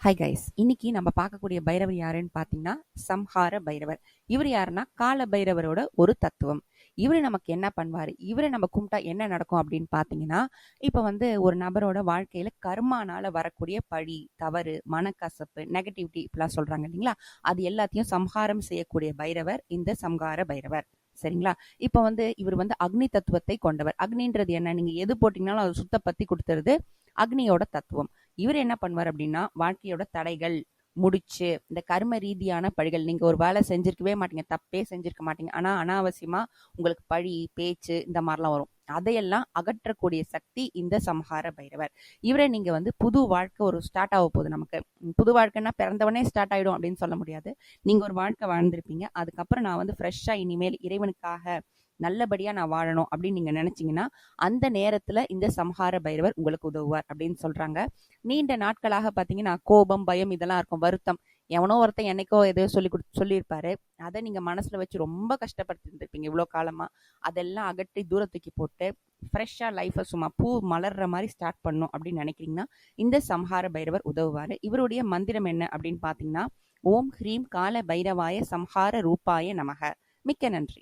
Hi guys, இன்னைக்கு நம்ம பார்க்கக்கூடிய பைரவர் யாருன்னு பார்த்தீங்கன்னா சம்ஹார பைரவர். இவர் யாருன்னா கால பைரவரோட ஒரு தத்துவம். இவரு நமக்கு என்ன பண்ணுவாரு, இவரை நம்ம கும்பிட்டா என்ன நடக்கும் அப்படின்னு பார்த்தீங்கன்னா, இப்போ ஒரு நபரோட வாழ்க்கையில கர்மானால வரக்கூடிய பழி, தவறு, மனக்கசப்பு, நெகட்டிவிட்டி இப்படிலாம் சொல்றாங்க இல்லைங்களா, அது எல்லாத்தையும் சம்ஹாரம் செய்யக்கூடிய பைரவர் இந்த சம்ஹார பைரவர். சரிங்களா? இப்போ இவர் அக்னி தத்துவத்தை கொண்டவர். அக்னின்றது என்ன, நீங்க எது போட்டீங்கன்னாலும் அது சுத்த பத்தி கொடுத்துருது அக்னியோட தத்துவம். இவர் என்ன பண்ணுவார் அப்படின்னா, வாழ்க்கையோட தடைகள் முடிச்சு இந்த கர்ம ரீதியான பழிகள், நீங்க ஒரு வேலை செஞ்சிருக்கவே மாட்டீங்க, தப்பே செஞ்சிருக்க மாட்டீங்க, ஆனா அனாவசியமா உங்களுக்கு பழி பேச்சு இந்த மாதிரிலாம் வரும், அதையெல்லாம் அகற்றக்கூடிய சக்தி இந்த சம்ஹார பைரவர். இவரை நீங்க புது வாழ்க்கை ஒரு ஸ்டார்ட் ஆக போகுது. நமக்கு புது வாழ்க்கைன்னா பிறந்தவனே ஸ்டார்ட் ஆயிடும் அப்படின்னு சொல்ல முடியாது. நீங்க ஒரு வாழ்க்கை வாழ்ந்திருப்பீங்க, அதுக்கப்புறம் நான் ஃப்ரெஷ்ஷா இனிமேல் இறைவனுக்காக நல்லபடியா நான் வாழணும் அப்படின்னு நீங்க நினைச்சீங்கன்னா, அந்த நேரத்துல இந்த சம்ஹார பைரவர் உங்களுக்கு உதவுவார் அப்படின்னு சொல்றாங்க. நீண்ட நாட்களாக பாத்தீங்கன்னா கோபம், பயம் இதெல்லாம் இருக்கும், வருத்தம், எவனோ ஒருத்தன் என்னைக்கோ எதையோ சொல்லியிருப்பாரு, அதை நீங்க மனசுல வச்சு ரொம்ப கஷ்டப்படுத்தி இருந்திருப்பீங்க இவ்வளவு காலமா. அதெல்லாம் அகற்றி தூர தூக்கி போட்டு ஃப்ரெஷ்ஷா லைஃபை சும்மா பூ மலர்ற மாதிரி ஸ்டார்ட் பண்ணும் அப்படின்னு நினைக்கிறீங்கன்னா இந்த சம்ஹார பைரவர் உதவுவாரு. இவருடைய மந்திரம் என்ன அப்படின்னு பாத்தீங்கன்னா, ஓம் ஹ்ரீம் கால பைரவாய சம்ஹார ரூபாய நமக. மிக்க நன்றி.